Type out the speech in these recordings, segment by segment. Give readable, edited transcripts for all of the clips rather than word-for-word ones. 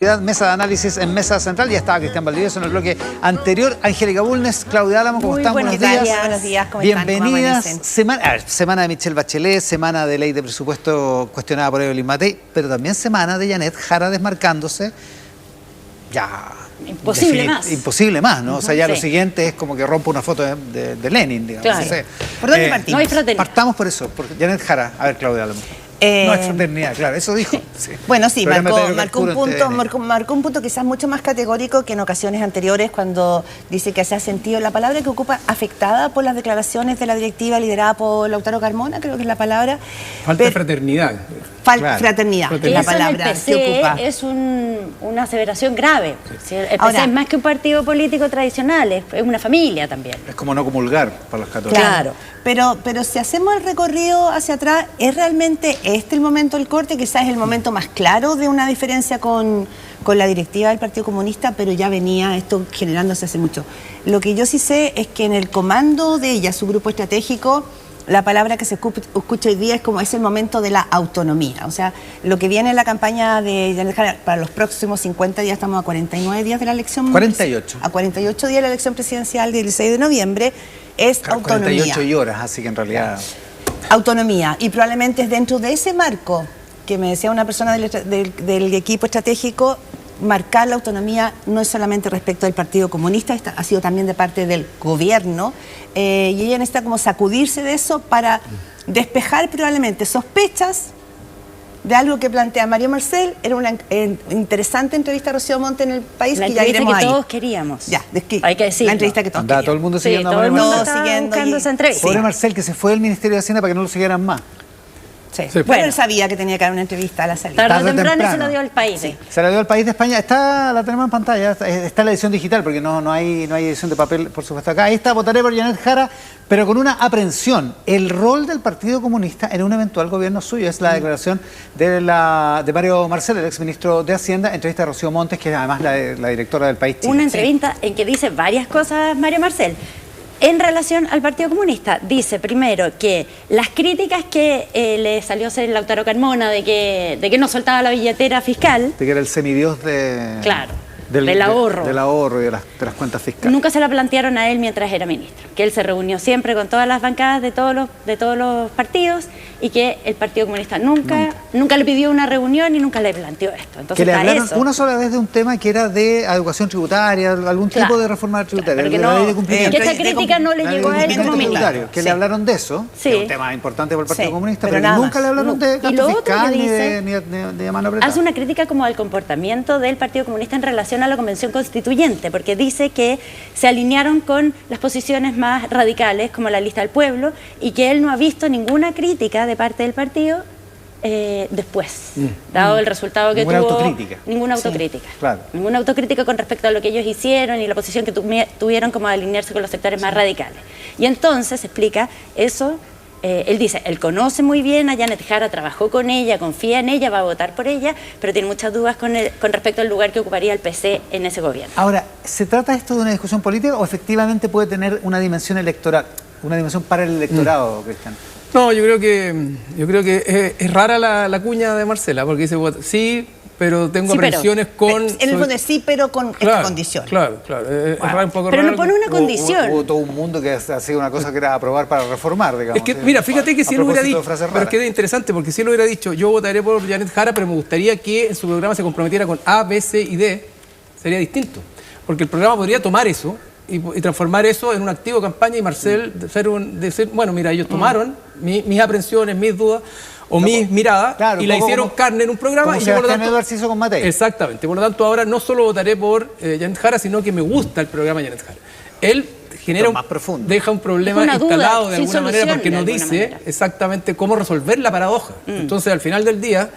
Mesa de análisis en Mesa Central. Ya estaba Cristian Valdivieso en el bloque anterior. Angélica Bulnes, Claudia Álamo, ¿cómo están? Buenos días. Buenos días, ¿cómo bienvenidas. están? Semana de Michelle Bachelet, semana de ley de presupuesto cuestionada por Evelyn Matei, pero también semana de Janet Jara desmarcándose. Ya. Imposible más, ¿no? O sea, ya lo siguiente es como que rompe una foto de Lenin, digamos. Claro. No sé. ¿Por dónde partimos? No hay fraternidad. Partamos por eso, por Janet Jara. A ver, Claudia Álamo. No es fraternidad, claro, eso dijo. Sí. Bueno, sí, marcó un punto quizás mucho más categórico que en ocasiones anteriores cuando dice que se ha sentido, la palabra que ocupa, afectada por las declaraciones de la directiva liderada por Lautaro Carmona, creo que es la palabra. Falta de fraternidad. Fraternidad, es la palabra que ocupa. Es una aseveración grave. Sí. El PC Ahora, es más que un partido político tradicional, es una familia también. Es como no comulgar para los católicos. Claro, pero si hacemos el recorrido hacia atrás, ¿es realmente este el momento del corte? Quizás es el momento más claro de una diferencia con la directiva del Partido Comunista, pero ya venía esto generándose hace mucho. Lo que yo sí sé es que en el comando de ella, su grupo estratégico, la palabra que se escucha hoy día es como es el momento de la autonomía. O sea, lo que viene en la campaña de Janet Jara para los próximos 50 días, estamos a 49 días de la elección. 48. A 48 días de la elección presidencial del 16 de noviembre, es autonomía. 48 horas, así que en realidad... Autonomía. Y probablemente es dentro de ese marco, que me decía una persona del equipo estratégico, marcar la autonomía no es solamente respecto del Partido Comunista, ha sido también de parte del gobierno, y ella necesita como sacudirse de eso para despejar probablemente sospechas de algo que plantea Mario Marcel. Era una interesante entrevista a Rocío Monte en El País, la que ya iremos ahí. todos queríamos. Ya, hay que decirlo. La entrevista que todos Andaba queríamos. todo el mundo siguiendo a todo el Mario mundo Marcel. estaba buscando esa entrevista. Pobre Marcel, que se fue del Ministerio de Hacienda para que no lo siguieran más. Sí. Sí. Bueno, él sabía que tenía que dar una entrevista a la salida. Tarde o temprano se lo dio al país. Sí. Se la dio al País de España. La tenemos en pantalla. Está la edición digital, porque no hay edición de papel, por supuesto, acá. Ahí está, votaré por Janet Jara, pero con una aprensión. El rol del Partido Comunista en un eventual gobierno suyo es la declaración de Mario Marcel, el exministro de Hacienda, entrevista a Rocío Montes, que es además la directora del País Chile. Una entrevista en que dice varias cosas Mario Marcel. En relación al Partido Comunista, dice primero que las críticas que le salió a hacer Lautaro Carmona de que no soltaba la billetera fiscal... De que era el semidios de... Claro, del ahorro. Del ahorro y de las cuentas fiscales. Nunca se la plantearon a él mientras era ministro. Que él se reunió siempre con todas las bancadas de todos los partidos y que el Partido Comunista nunca le pidió una reunión y nunca le planteó esto. Entonces, que le hablaron eso, una sola vez de un tema que era de educación tributaria, algún tipo de reforma tributaria. Pero que, la ley de cumplimiento. que esta crítica no le llegó a él como ministro. Que le hablaron de eso, que es un tema importante para el Partido Comunista, pero nunca le hablaron de gasto fiscal ni de mano apretada. Hace una crítica como al comportamiento del Partido Comunista en relación a la Convención Constituyente, porque dice que se alinearon con las posiciones más radicales, como la lista del pueblo, y que él no ha visto ninguna crítica de parte del partido después, dado el resultado que tuvo. Autocrítica. Ninguna autocrítica. Sí, claro. Ninguna autocrítica con respecto a lo que ellos hicieron y la posición que tuvieron como de alinearse con los sectores más radicales. Y entonces explica eso. Él dice, él conoce muy bien a Janet Jara, trabajó con ella, confía en ella, va a votar por ella, pero tiene muchas dudas con respecto al lugar que ocuparía el PC en ese gobierno. Ahora, ¿se trata esto de una discusión política o efectivamente puede tener una dimensión electoral, una dimensión para el electorado, Cristian? No, yo creo que es rara la cuña de Marcela, porque dice, sí, pero tengo aprensiones con... En el fondo es sí, pero con esta condición. Claro. Es un poco pero raro. no pone una condición. Hubo todo un mundo que ha sido una cosa que era aprobar para reformar, digamos. Es que, mira, fíjate que si él hubiera dicho, pero es que es interesante, porque si él hubiera dicho, yo votaré por Janet Jara, pero me gustaría que en su programa se comprometiera con A, B, C y D, sería distinto. Porque el programa podría tomar eso y transformar eso en un activo de campaña y Marcel decir, bueno, mira, ellos tomaron mis aprensiones, mis dudas o mis miradas, y la hicieron carne en un programa. Como y yo, por lo tanto, Edwards hizo con Matei. Exactamente. Por lo tanto, ahora no solo votaré por Janet Jara, sino que me gusta el programa Janet Jara. Él genera deja un problema instalado de alguna manera porque no dice exactamente cómo resolver la paradoja. Entonces, al final del día,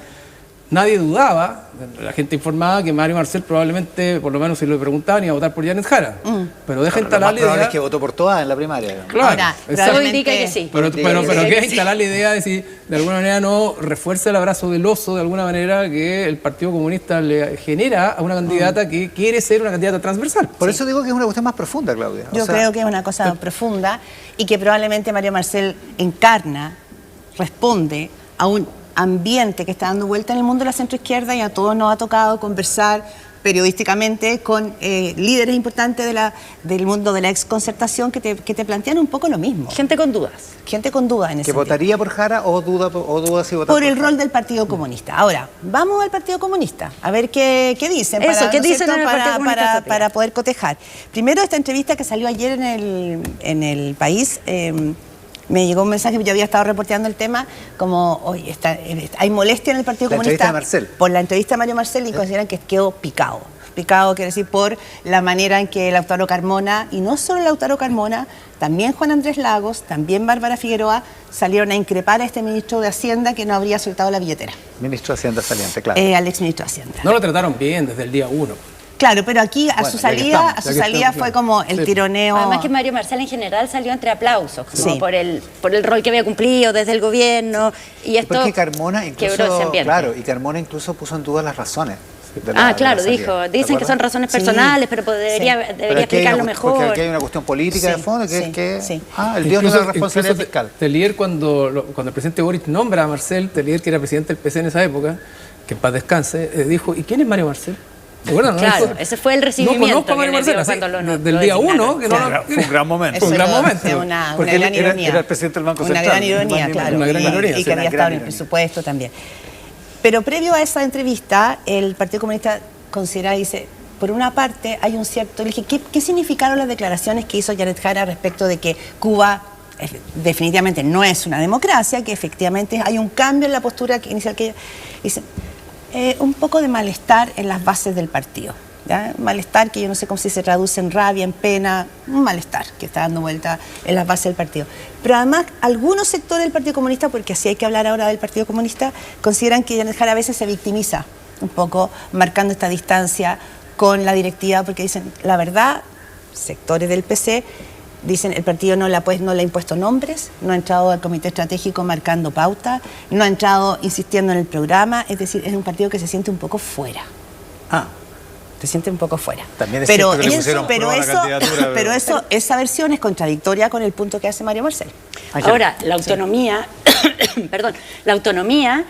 nadie dudaba, la gente informaba que Mario Marcel probablemente, por lo menos si lo preguntaban, iba a votar por Janet Jara. Pero deja instalar la idea... es que votó por todas en la primaria. Claro, todo indica que sí. Pero queda instalar la idea de si de alguna manera no refuerza el abrazo del oso, de alguna manera que el Partido Comunista le genera a una candidata que quiere ser una candidata transversal. Por eso digo que es una cuestión más profunda, Claudia. Yo creo que es una cosa profunda y que probablemente Mario Marcel encarna, responde a un ambiente que está dando vuelta en el mundo de la centroizquierda y a todos nos ha tocado conversar periodísticamente con líderes importantes del mundo de la exconcertación que te plantean un poco lo mismo. Gente con dudas. Gente con dudas en ese sentido. ¿Que votaría por Jara o duda si vota por el rol del Partido Comunista? Ahora, vamos al Partido Comunista, a ver qué dicen. ¿Qué dicen en el Partido Comunista? Para poder cotejar. Primero, esta entrevista que salió ayer en el País, me llegó un mensaje, yo había estado reporteando el tema, como, oye, hay molestia en el Partido Comunista por la entrevista de Mario Marcel y consideran que quedó picado. Picado quiere decir por la manera en que Lautaro Carmona, y no solo Lautaro Carmona, también Juan Andrés Lagos, también Bárbara Figueroa, salieron a increpar a este ministro de Hacienda que no habría soltado la billetera. Ministro de Hacienda saliente, claro. Al exministro de Hacienda. No lo trataron bien desde el día 1. Claro, pero aquí a su salida fue como el tironeo. Además que Mario Marcel en general salió entre aplausos, como por el rol que había cumplido desde el gobierno. Y esto porque Carmona incluso, quebró ese ambiente. Claro, y Carmona incluso puso en duda las razones. Dicen que son razones personales, pero debería explicarlo mejor. Porque aquí hay una cuestión política de fondo, que es que el Dios no es la responsabilidad fiscal. Telier, cuando el presidente Boric nombra a Marcel, Telier, que era presidente del PC en esa época, que en paz descanse, dijo, ¿y quién es Mario Marcel? Bueno, claro, ese fue el recibimiento. No conozco a Mario Marcel, del día 1. Fue un gran momento. Fue un gran momento. Una gran ironía. Era el presidente del Banco Central. Una gran ironía, claro. Una gran ironía. Y que había estado en el presupuesto también. Pero previo a esa entrevista, el Partido Comunista considera, dice, por una parte hay un cierto... Le dije, ¿qué significaron las declaraciones que hizo Janet Jara respecto de que Cuba definitivamente no es una democracia, que efectivamente hay un cambio en la postura inicial que ella... Dice, un poco de malestar en las bases del partido. ¿Ya? Malestar que yo no sé cómo si se traduce en rabia, en pena, un malestar que está dando vuelta en las bases del partido. Pero además, algunos sectores del Partido Comunista, porque así hay que hablar ahora del Partido Comunista, consideran que Janet Jara a veces se victimiza un poco, marcando esta distancia con la directiva, porque dicen, la verdad, sectores del PC dicen, el partido no le ha impuesto nombres, no ha entrado al comité estratégico marcando pauta, no ha entrado insistiendo en el programa, es decir, es un partido que se siente un poco fuera. Se siente un poco fuera. También es cierto que le pusieron prueba a la candidatura, pero esa versión es contradictoria con el punto que hace Mario Marcel. Ahora, la autonomía, la autonomía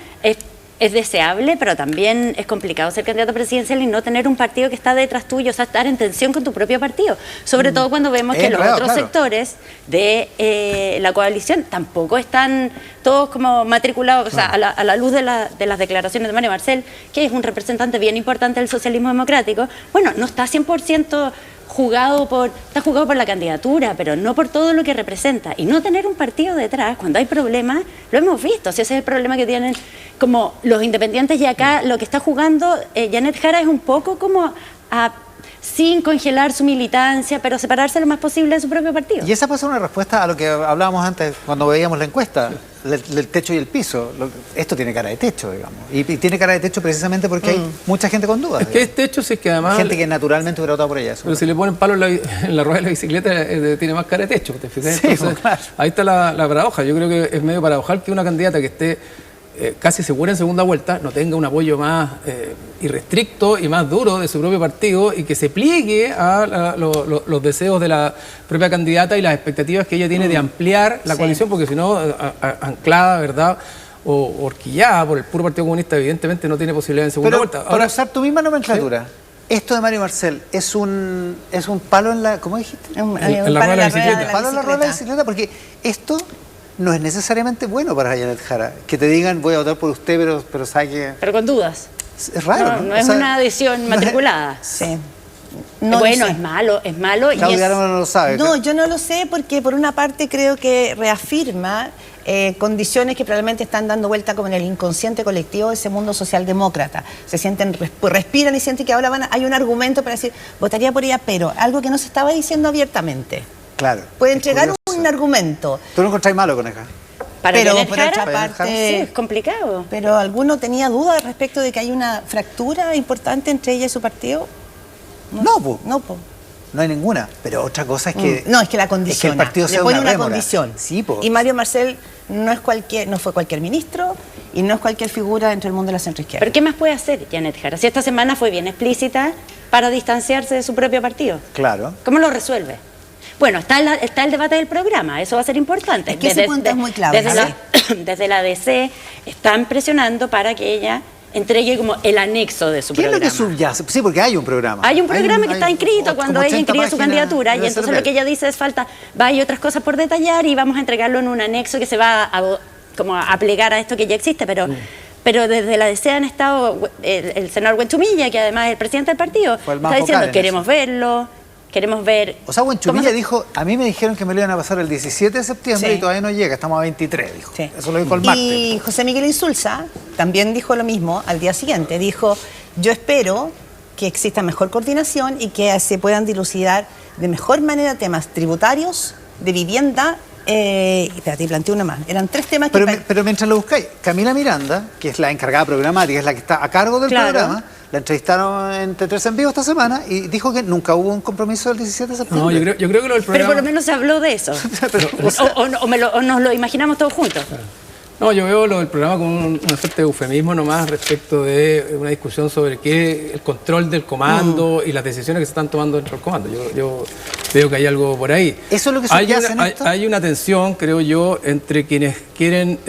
es deseable, pero también es complicado ser candidato presidencial y no tener un partido que está detrás tuyo, o sea, estar en tensión con tu propio partido. Sobre todo cuando vemos que los otros sectores de la coalición tampoco están todos como matriculados, o sea, a la luz de las declaraciones de Mario Marcel, que es un representante bien importante del socialismo democrático, bueno, no está 100% está jugado por la candidatura, pero no por todo lo que representa. Y no tener un partido detrás, cuando hay problemas, lo hemos visto. Si ese es el problema que tienen como los independientes, y acá lo que está jugando Janet Jara es un poco como sin congelar su militancia, pero separarse lo más posible de su propio partido. Y esa puede ser una respuesta a lo que hablábamos antes cuando veíamos la encuesta, del techo y el piso. Esto tiene cara de techo, digamos. Y tiene cara de techo precisamente porque hay mucha gente con dudas. Es que es techo, si es que además... Gente que naturalmente hubiera votado por ella. Pero si le ponen palo en la rueda de la bicicleta, tiene más cara de techo, ¿te fijas? Sí, entonces, claro. Ahí está la paradoja. Yo creo que es medio paradojal que una candidata que esté casi segura en segunda vuelta no tenga un apoyo más irrestricto y más duro de su propio partido y que se pliegue a los deseos de la propia candidata y las expectativas que ella tiene de ampliar la coalición, porque si no, anclada, ¿verdad?, o horquillada por el puro Partido Comunista, evidentemente no tiene posibilidad en segunda vuelta. Ahora, para usar tu misma nomenclatura, esto de Mario Marcel es un palo en la... ¿Cómo dijiste? En la rueda de la bicicleta. Palo en la rueda de la bicicleta, porque esto no es necesariamente bueno para Janet Jara. Que te digan, voy a votar por usted, pero sabe que... Pero con dudas. Es raro, ¿no? No es una adhesión matriculada. Sí. No, bueno, es malo. Claudia no lo sabe. No, yo no lo sé porque por una parte creo que reafirma condiciones que probablemente están dando vuelta como en el inconsciente colectivo de ese mundo socialdemócrata. Se sienten, respiran y sienten que ahora hay un argumento para decir, votaría por ella, pero algo que no se estaba diciendo abiertamente. Claro. Puede entregar un argumento. ¿Tú no encontrás malo con ella? Pero por otra parte, sí, es complicado. Pero ¿alguno tenía dudas respecto de que hay una fractura importante entre ella y su partido? No hay ninguna. Pero otra cosa es que... No, es que la condiciona. Es que el partido le pone una rémora. condición. Sí, y Mario Marcel no fue cualquier ministro y no es cualquier figura dentro del mundo de la centroizquierda. ¿Pero qué más puede hacer Janet Jara? Si esta semana fue bien explícita para distanciarse de su propio partido. Claro. ¿Cómo lo resuelve? Bueno, está el debate del programa, eso va a ser importante. Es que ese punto es muy clave. desde la DC están presionando para que ella entregue como el anexo de su programa. ¿Qué es lo que subyace? Sí, porque hay un programa. Hay un programa que está inscrito cuando ella inscribe su candidatura y entonces lo que ella dice es hay otras cosas por detallar y vamos a entregarlo en un anexo que se va a plegar a esto que ya existe, pero desde la DC han estado, el senador Huenchumilla, que además es el presidente del partido, está diciendo, queremos verlo, queremos ver... O sea, Huenchumilla dijo, a mí me dijeron que me lo iban a pasar el 17 de septiembre y todavía no llega, estamos a 23, dijo. Sí. Eso lo dijo el martes. Y José Miguel Insulza también dijo lo mismo al día siguiente, dijo, yo espero que exista mejor coordinación y que se puedan dilucidar de mejor manera temas tributarios, de vivienda. Espérate, planteé una más. Eran 3 temas que... Pero mientras lo buscáis, Camila Miranda, que es la encargada programática, es la que está a cargo del programa, la entrevistaron en T3 en vivo esta semana y dijo que nunca hubo un compromiso del 17 de septiembre. No, yo creo que lo del programa... Pero por lo menos se habló de eso. o nos lo imaginamos todos juntos. Claro. No, yo veo lo del programa como una suerte de eufemismo nomás respecto de una discusión sobre el control del comando y las decisiones que se están tomando dentro del comando. Yo veo que hay algo por ahí. ¿Eso es lo que subyace en esto? Hay una tensión, creo yo, entre quienes quieren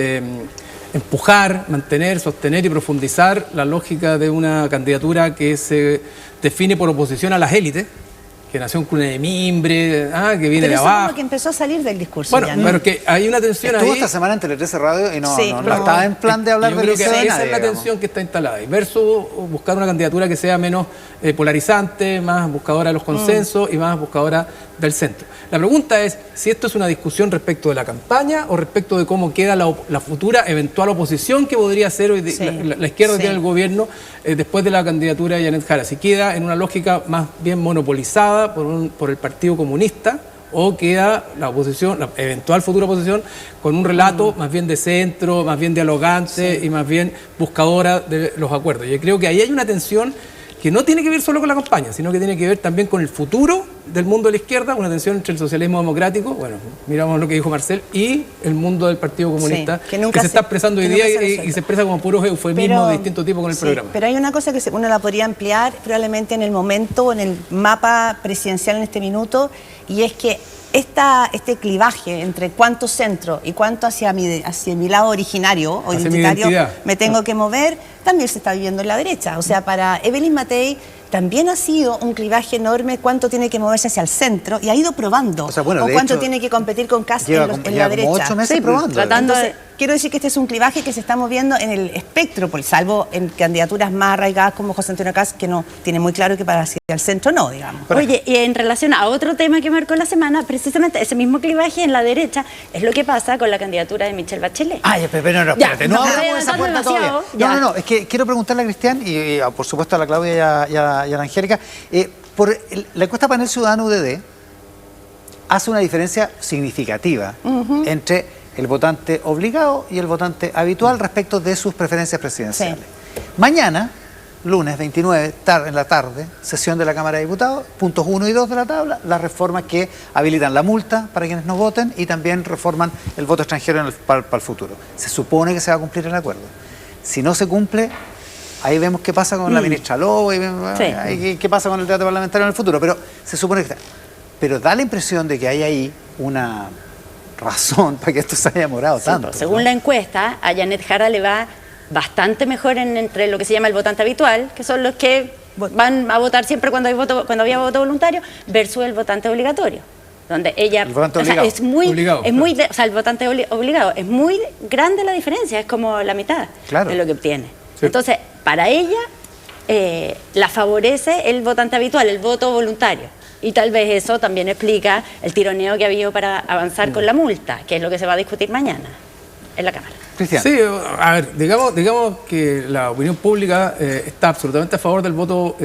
empujar, mantener, sostener y profundizar la lógica de una candidatura que se define por oposición a las élites, que nació en cuna de mimbre, que viene de abajo. Pero eso es lo que empezó a salir del discurso. Bueno, pero que hay una tensión ahí. Estuvo esta semana en Tele13 Radio y no estaba en plan de hablar de eso. Esa es la tensión que está instalada. Y versus buscar una candidatura que sea menos polarizante, más buscadora de los consensos y más buscadora del centro. La pregunta es si esto es una discusión respecto de la campaña o respecto de cómo queda la futura eventual oposición que podría ser hoy la izquierda que tiene el gobierno después de la candidatura de Janet Jara. Si queda en una lógica más bien monopolizada por el Partido Comunista o queda la oposición, la eventual futura oposición, con un relato más bien de centro, más bien dialogante y más bien buscadora de los acuerdos. Yo creo que ahí hay una tensión que no tiene que ver solo con la campaña, sino que tiene que ver también con el futuro del mundo de la izquierda, una tensión entre el socialismo democrático, bueno, miramos lo que dijo Marcel, y el mundo del Partido Comunista, que se está expresando hoy día y se expresa como puros eufemismos de distinto tipo con el programa. Pero hay una cosa que uno la podría ampliar probablemente en el momento, en el mapa presidencial en este minuto, y es que este clivaje entre cuánto centro y cuánto hacia mi lado originario o identitario me tengo que mover, también se está viviendo en la derecha. O sea, para Evelyn Matei también ha sido un clivaje enorme cuánto tiene que moverse hacia el centro y ha ido probando. O cuánto tiene que competir con Kast en la derecha. Como 8 meses probando. Entonces, quiero decir que este es un clivaje que se está moviendo en el espectro, salvo en candidaturas más arraigadas como José Antonio Kast, que no tiene muy claro que para hacia el centro no, digamos. Oye, y en relación a otro tema que marcó la semana, precisamente ese mismo clivaje en la derecha es lo que pasa con la candidatura de Michelle Bachelet. Pero no, espérate, no abramos esa puerta todavía. No, es que quiero preguntarle a Cristian y por supuesto a la Claudia y a la Angélica, por la encuesta Panel Ciudadano UDD hace una diferencia significativa entre el votante obligado y el votante habitual respecto de sus preferencias presidenciales. Mañana, lunes 29, en la tarde, sesión de la Cámara de Diputados, puntos 1 y 2 de la tabla, las reformas que habilitan la multa para quienes no voten y también reforman el voto extranjero para el futuro. Se supone que se va a cumplir el acuerdo. Si no se cumple, ahí vemos qué pasa con la ministra Lobo y qué pasa con el debate parlamentario en el futuro, pero se supone que está. Pero da la impresión de que hay ahí una razón para que esto se haya demorado tanto. Según la encuesta, a Janet Jara le va bastante mejor entre lo que se llama el votante habitual, que son los que van a votar siempre cuando había voto voluntario, versus el votante obligatorio, donde ella el votante obligado. El votante obligado es muy grande la diferencia, es como la mitad de lo que obtiene. Sí. Entonces, para ella la favorece el votante habitual, el voto voluntario. Y tal vez eso también explica el tironeo que ha habido para avanzar con la multa, que es lo que se va a discutir mañana en la Cámara. Cristian. Sí, a ver, digamos que la opinión pública está absolutamente a favor del voto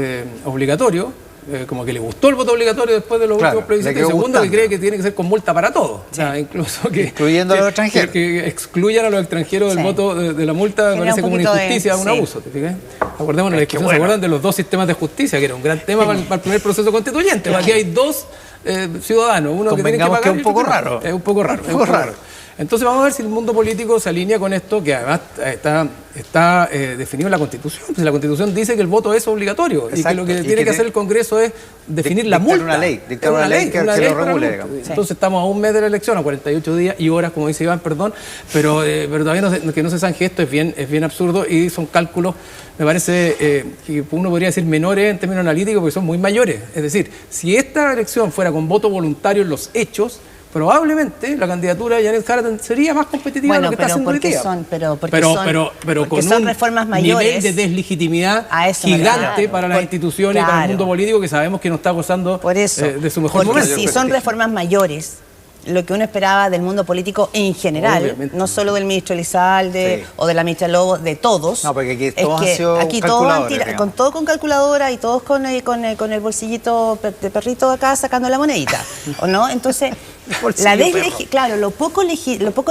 obligatorio, como que le gustó el voto obligatorio después de los últimos plebiscitos. Y segundo, que cree que tiene que ser con multa para todos. O sea, incluso incluyendo a los extranjeros. Que excluyan a los extranjeros del voto de la multa, me parece como una injusticia, un abuso. ¿Te fijas? Acordémonos, la discusión, ¿se acuerdan de los dos sistemas de justicia? Que era un gran tema para el primer proceso constituyente. Aquí hay dos ciudadanos, uno que tiene que pagar. Que es un poco raro. Es un poco raro. Entonces vamos a ver si el mundo político se alinea con esto, que además está definido en la Constitución. Pues la Constitución dice que el voto es obligatorio. Exacto. Y que lo que tiene que hacer el Congreso es definir la multa. Dictar una ley que lo regule, digamos. Entonces estamos a un mes de la elección, a 48 días y horas, como dice Iván, perdón, pero todavía que no se zanje esto es bien absurdo y son cálculos, me parece, que uno podría decir menores en términos analíticos porque son muy mayores. Es decir, si esta elección fuera con voto voluntario en los hechos, probablemente la candidatura de Janet Jara sería más competitiva de lo que está haciendo hoy día. Pero con un reformas mayores, nivel de deslegitimidad gigante para las instituciones y para el mundo político que sabemos que no está gozando de su mejor momento. Si son reformas mayores, lo que uno esperaba del mundo político en general, obviamente, no solo del ministro Elizalde o de la ministra Lobo, de todos. No, porque aquí todos han sido con todo con calculadora y todos con el bolsillito de perrito acá sacando la monedita, ¿o no? Entonces, claro, lo poco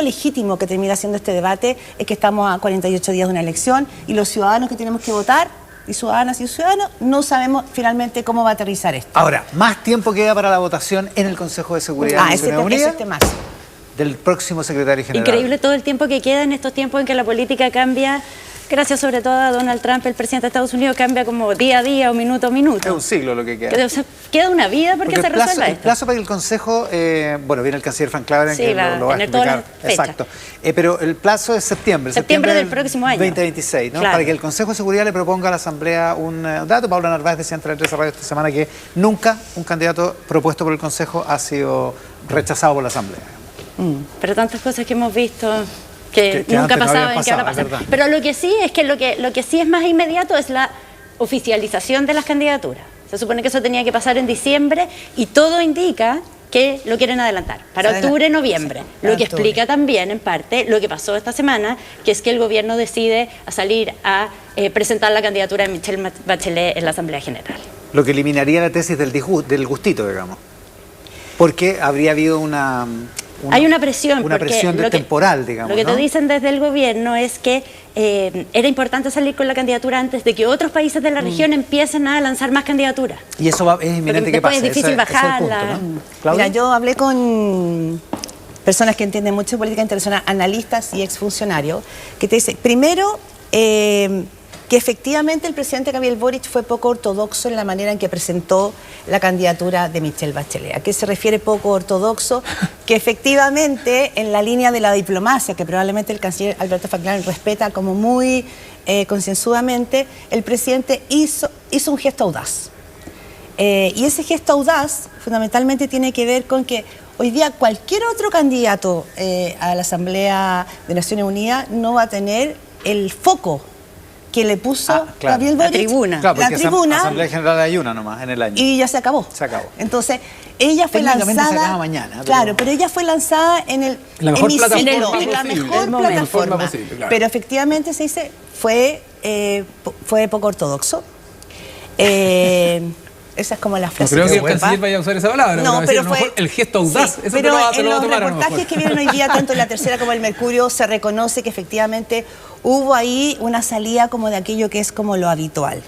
legítimo que termina siendo este debate es que estamos a 48 días de una elección y los ciudadanos que tenemos que votar, y ciudadanas y ciudadanos, no sabemos finalmente cómo va a aterrizar esto. Ahora, más tiempo queda para la votación en el Consejo de Seguridad de Naciones Unidas del próximo secretario general. Increíble todo el tiempo que queda en estos tiempos en que la política cambia, gracias sobre todo a Donald Trump, el presidente de Estados Unidos, cambia como día a día o minuto a minuto. Es un siglo lo que queda. O sea, queda una vida porque se resuelva esto. El plazo para el Consejo, bueno, viene el canciller Frank Claveren que lo va a explicar. Exacto. Pero el plazo es septiembre del próximo año. 2026, ¿no? Claro. Para que el Consejo de Seguridad le proponga a la Asamblea un dato. Paula Narváez decía en Tele 13 Radio esta semana que nunca un candidato propuesto por el Consejo ha sido rechazado por la Asamblea. Pero tantas cosas que hemos visto que nunca pasaban y que ahora pasan. Pero lo que sí es que lo que sí es más inmediato es la oficialización de las candidaturas. Se supone que eso tenía que pasar en diciembre y todo indica que lo quieren adelantar para octubre, noviembre. Lo que explica también, en parte, lo que pasó esta semana, que es que el gobierno decide salir a presentar la candidatura de Michelle Bachelet en la Asamblea General. Lo que eliminaría la tesis del gustito, digamos. Porque habría habido hay una presión. Una presión temporal, digamos. Lo que te dicen desde el gobierno es que era importante salir con la candidatura antes de que otros países de la región empiecen a lanzar más candidaturas. Y eso es inminente que pase. Es difícil bajarla. ¿No? Mira, yo hablé con personas que entienden mucho de política internacional, analistas y exfuncionarios, que te dicen, primero, que efectivamente el presidente Gabriel Boric fue poco ortodoxo en la manera en que presentó la candidatura de Michelle Bachelet. ¿A qué se refiere poco ortodoxo? Que efectivamente en la línea de la diplomacia, que probablemente el canciller Alberto Falcán respeta como muy concienzudamente, el presidente hizo un gesto audaz. Y ese gesto audaz fundamentalmente tiene que ver con que hoy día cualquier otro candidato a la Asamblea de Naciones Unidas no va a tener el foco que le puso Gabriel Boric, la tribuna. Claro, la Asamblea General hay una nomás en el año. Y ya se acabó. Se acabó. Entonces, ella fue lanzada... se acaba mañana. Claro, pero ella fue lanzada en la mejor plataforma. Posible, claro. Pero efectivamente se dice, fue poco ortodoxo. Esa es como la frase. No creo que el canciller vaya a usar esa palabra. No, pero fue el gesto audaz. Sí, pero en los reportajes que vienen hoy día, tanto en La Tercera como en El Mercurio, se reconoce que efectivamente hubo ahí una salida como de aquello que es como lo habitual.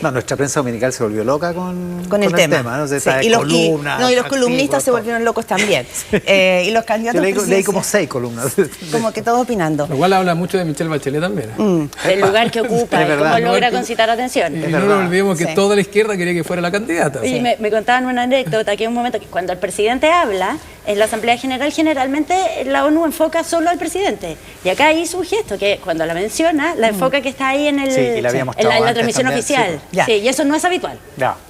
No, nuestra prensa dominical se volvió loca con el tema. ¿no? Sí. Y los columnistas se volvieron locos también. Y los candidatos leí como 6 columnas. Como que todos opinando. Lo cual habla mucho de Michelle Bachelet también. El lugar que ocupa y cómo logra concitar atención. Y no nos olvidemos que toda la izquierda quería que fuera la candidata. Y me contaban una anécdota que en un momento que cuando el presidente habla en la Asamblea General, generalmente la ONU enfoca solo al presidente. Y acá hizo un gesto que cuando la menciona, la enfoca que está ahí en la transmisión oficial. Sí, y eso no es habitual.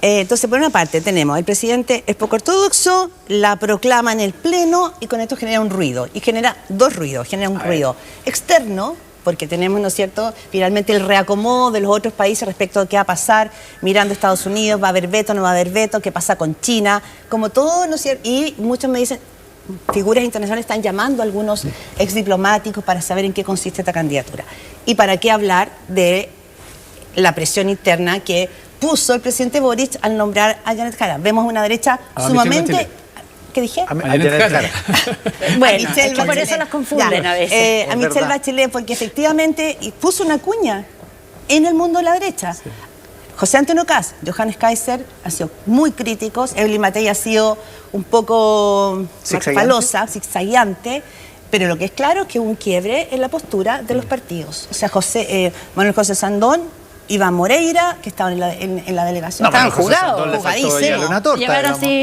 Entonces, por una parte, tenemos el presidente es poco ortodoxo, la proclama en el Pleno y con esto genera un ruido. Y genera dos ruidos. Genera un ruido externo, porque tenemos, ¿no es cierto?, finalmente el reacomodo de los otros países respecto a qué va a pasar, mirando a Estados Unidos, va a haber veto, no va a haber veto, qué pasa con China, como todo, ¿no es cierto? Y muchos me dicen, figuras internacionales están llamando a algunos exdiplomáticos para saber en qué consiste esta candidatura. Y para qué hablar de la presión interna que puso el presidente Boric al nombrar a Janet Jara. Vemos una derecha sumamente... ¿Qué dije? A Janet Jara. Bueno, por eso las confunden a veces. A Michelle Bachelet, porque efectivamente puso una cuña en el mundo de la derecha. Sí. José Antonio Kast, Johannes Kaiser han sido muy críticos, Evelyn Matei ha sido un poco falosa, zigzagueante, Pero lo que es claro es que hubo un quiebre en la postura de los partidos. O sea, Manuel José Sandón, Iván Moreira, que estaban en la delegación. No, estaban jugados, jugadísimos. Una torta,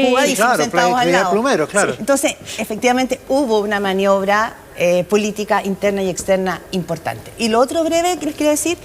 jugadísimos, sentados al lado. Plumero, claro. Sí, entonces, efectivamente, hubo una maniobra política interna y externa importante. Y lo otro breve que les quería decir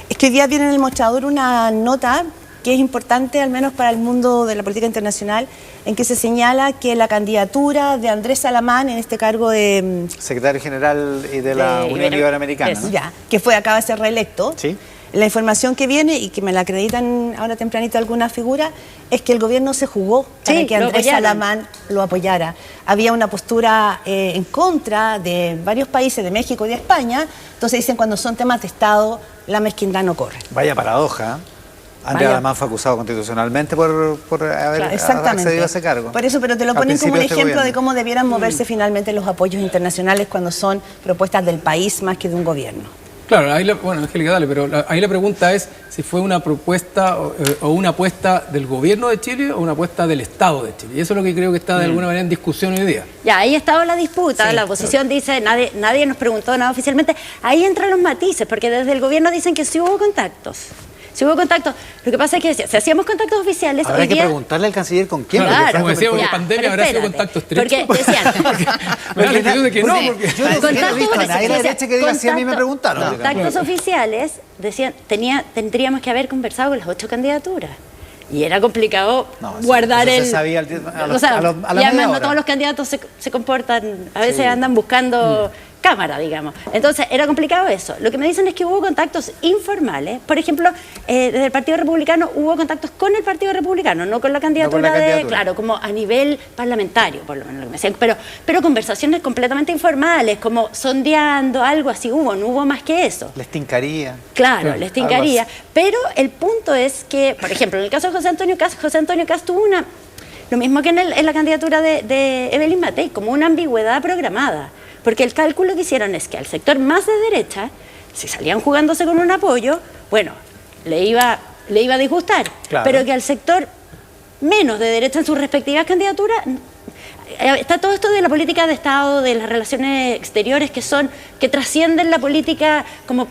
es que hoy día viene en el mostrador una nota que es importante, al menos para el mundo de la política internacional, en que se señala que la candidatura de Andrés Salamán en este cargo de secretario general y de la Unión Iberoamericana, ¿no? Ya, que acaba de ser reelecto. Sí. La información que viene, y que me la acreditan ahora tempranito algunas figuras, es que el gobierno se jugó para que Andrés Salamán lo apoyara. Había una postura en contra de varios países, de México y de España. Entonces dicen, cuando son temas de Estado, la mezquindad no corre. Vaya paradoja. Andrés Salamán fue acusado constitucionalmente por haber accedido a ese cargo. Por eso, pero te lo ponen como un ejemplo de cómo debieran moverse finalmente los apoyos internacionales cuando son propuestas del país más que de un gobierno. Claro, ahí bueno, Angélica, dale, pero ahí la pregunta es si fue una propuesta o una apuesta del gobierno de Chile o una apuesta del Estado de Chile. Y eso es lo que creo que está de alguna manera en discusión hoy día. Ya, ahí ha estado la disputa, sí, la oposición dice, nadie nos preguntó nada oficialmente. Ahí entran los matices, porque desde el gobierno dicen que sí hubo contactos. Si hubo contactos, lo que pasa es que si hacíamos contactos oficiales... Habrá que preguntarle al canciller con quién. Claro, como decíamos, en pandemia habrá sido contacto estrecho. Porque decían... Me da la impresión de que no, porque... Yo no he visto a nadie de la derecha que diga así, a mí me preguntaron. Contactos oficiales, decían, tendríamos que haber conversado con las 8 candidaturas. Y era complicado guardar el... Se sabía y además no todos los candidatos se comportan, a veces andan buscando... cámara, digamos. Entonces, era complicado eso. Lo que me dicen es que hubo contactos informales. Por ejemplo, desde el Partido Republicano hubo contactos con el Partido Republicano, no con la candidatura claro, como a nivel parlamentario, por lo menos lo que me decían. Pero conversaciones completamente informales, como sondeando, algo así no hubo más que eso. Les tincaría. Claro, les tincaría. Pero el punto es que, por ejemplo, en el caso de José Antonio Kast tuvo lo mismo que en la candidatura de Evelyn Matei, como una ambigüedad programada. Porque el cálculo que hicieron es que al sector más de derecha, si salían jugándose con un apoyo, bueno, le iba a disgustar. Claro. Pero que al sector menos de derecha en sus respectivas candidaturas, está todo esto de la política de Estado, de las relaciones exteriores que trascienden la política como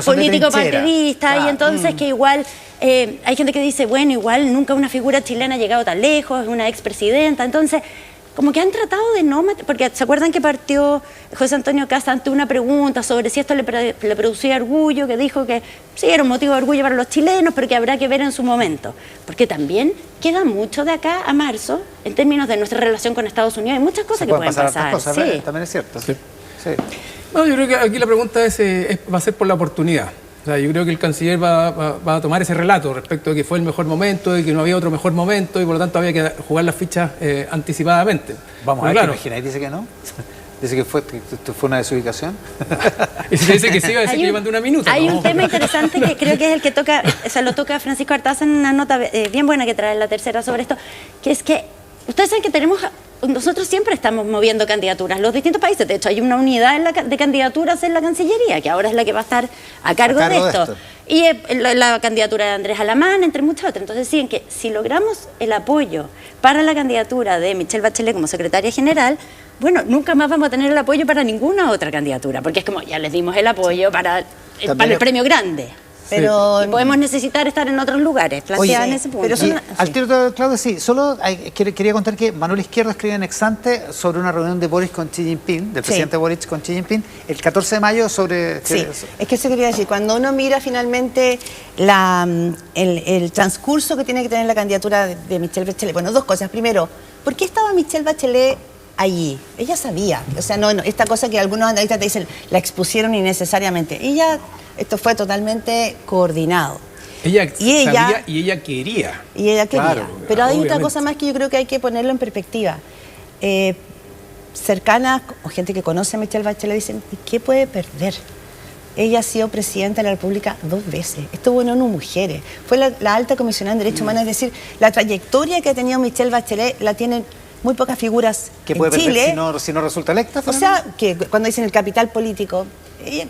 político-partidista, claro. Y entonces que igual hay gente que dice, bueno, igual nunca una figura chilena ha llegado tan lejos, es una expresidenta, entonces... Como que han tratado de no... Porque ¿se acuerdan que partió José Antonio Kast ante una pregunta sobre si esto le producía orgullo? Que dijo que sí, era un motivo de orgullo para los chilenos, pero que habrá que ver en su momento. Porque también queda mucho de acá a marzo en términos de nuestra relación con Estados Unidos. Hay muchas cosas que pueden pasar. Cosas, sí. También es cierto. Sí. Sí. No, yo creo que aquí la pregunta va a ser por la oportunidad. O sea, yo creo que el canciller va a tomar ese relato respecto de que fue el mejor momento y que no había otro mejor momento y por lo tanto había que jugar las fichas anticipadamente. Vamos a ver, claro. ¿Te dice que no? ¿Dice que fue una desubicación? Y si dice que sí, va a decir que llevan de una minuta. Hay un tema interesante que creo que es el que toca, lo toca Francisco Artaza en una nota bien buena que trae la tercera sobre esto, que es que ustedes saben que nosotros siempre estamos moviendo candidaturas, los distintos países. De hecho, hay una unidad de candidaturas en la Cancillería, que ahora es la que va a estar a cargo de esto. Y la candidatura de Andrés Salamán, entre muchas otras. Entonces, deciden que si logramos el apoyo para la candidatura de Michelle Bachelet como secretaria general, bueno, nunca más vamos a tener el apoyo para ninguna otra candidatura, porque es como, ya les dimos el apoyo para el premio grande. Pero podemos necesitar estar en otros lugares, planteada en ese punto. Pero al tiro, Claudia, sí, solo quería contar que Manuel Izquierdo escribe en Exante sobre una reunión de Boris con Xi Jinping, del presidente Boris con Xi Jinping, el 14 de mayo sobre... Sí, es que eso quería decir, cuando uno mira finalmente el transcurso que tiene que tener la candidatura de Michelle Bachelet, bueno, dos cosas. Primero, ¿por qué estaba Michelle Bachelet allí? Ella sabía, o sea, no, esta cosa que algunos analistas te dicen, la expusieron innecesariamente. Esto fue totalmente coordinado. Ella sabía y ella quería. Y ella quería. Claro, pero hay otra cosa más que yo creo que hay que ponerlo en perspectiva. Cercanas o gente que conoce a Michelle Bachelet dicen, ¿y qué puede perder? Ella ha sido presidenta de la República 2 veces. Estuvo en ONU Mujeres. Fue la alta comisionada en Derechos Humanos. Es decir, la trayectoria que ha tenido Michelle Bachelet la tienen muy pocas figuras ¿Qué puede en Chile. Perder si no resulta electa? O sea, que cuando dicen el capital político,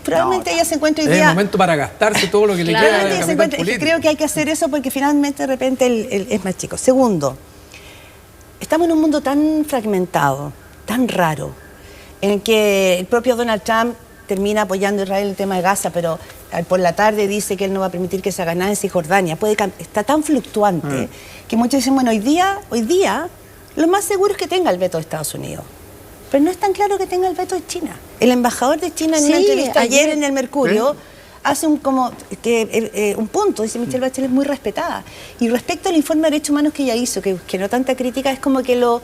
probablemente ella se encuentra hoy día... Es el momento para gastarse todo lo que le queda de capital político. Creo que hay que hacer eso porque finalmente de repente es más chico. Segundo, estamos en un mundo tan fragmentado, tan raro, en que el propio Donald Trump termina apoyando a Israel en el tema de Gaza, pero por la tarde dice que él no va a permitir que se haga nada en Cisjordania. Está tan fluctuante que muchos dicen, bueno, hoy día lo más seguro es que tenga el veto de Estados Unidos. Pero no es tan claro que tenga el veto de China. El embajador de China en una entrevista ayer en el Mercurio hace un punto, dice Michelle Bachelet es muy respetada. Y respecto al informe de derechos humanos que ella hizo, que no tanta crítica, es como que lo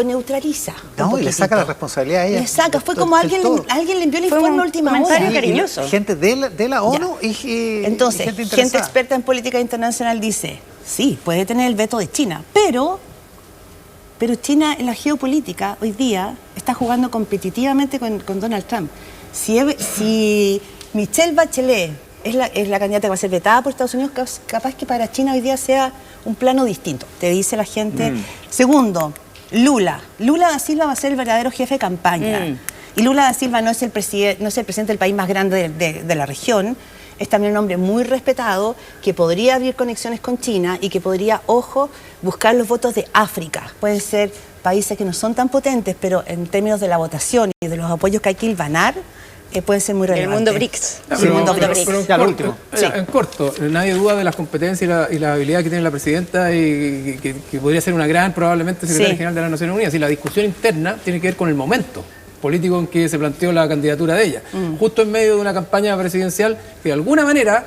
neutraliza. No, y le saca la responsabilidad a ella. Le saca, fue como alguien le envió el informe a última hora. Comentario cariñoso. Gente de la ONU Entonces, y gente experta en política internacional dice, sí, puede tener el veto de China, pero China en la geopolítica hoy día está jugando competitivamente con Donald Trump. Si Michelle Bachelet es la candidata que va a ser vetada por Estados Unidos, capaz que para China hoy día sea un plano distinto, te dice la gente. Segundo, Lula da Silva va a ser el verdadero jefe de campaña. Y Lula da Silva no es el presidente del país más grande de la región, es también un hombre muy respetado que podría abrir conexiones con China y que podría, ojo, buscar los votos de África. Pueden ser países que no son tan potentes, pero en términos de la votación y de los apoyos que hay que hilvanar, puede ser muy relevante. El mundo BRICS. El mundo BRICS. En corto, nadie duda de las competencias y la habilidad que tiene la presidenta y que podría ser una gran, probablemente, secretaria general de las Naciones Unidas. Y la discusión interna tiene que ver con el momento político en que se planteó la candidatura de ella. Justo en medio de una campaña presidencial que de alguna manera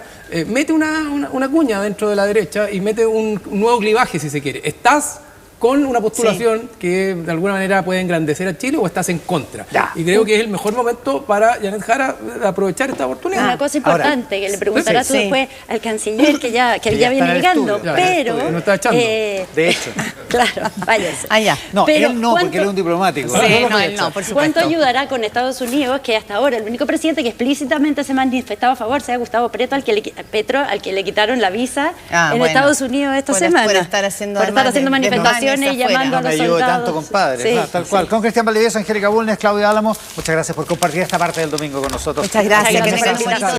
mete una cuña dentro de la derecha y mete un nuevo clivaje, si se quiere. Estás con una postulación que de alguna manera puede engrandecer a Chile o estás en contra. Y creo que es el mejor momento para Janet Jara aprovechar esta oportunidad. Una cosa importante que le preguntarás tú después al canciller, que ya viene llegando, pero... No está echando. De hecho. Claro, váyase. No, pero él no, porque él es un diplomático. Sí, él no, por supuesto. ¿Cuánto ayudará con Estados Unidos, que hasta ahora el único presidente que explícitamente se manifestaba a favor sea Gustavo Petro, al que le quitaron la visa en Estados Unidos esta semana? Por estar haciendo manifestaciones y llamando a los ayudó soldados. tanto, compadre. Tal cual. Con Cristian Valdivieso, Angélica Bulnes, Claudia Álamos, muchas gracias por compartir esta parte del domingo con nosotros. Muchas gracias.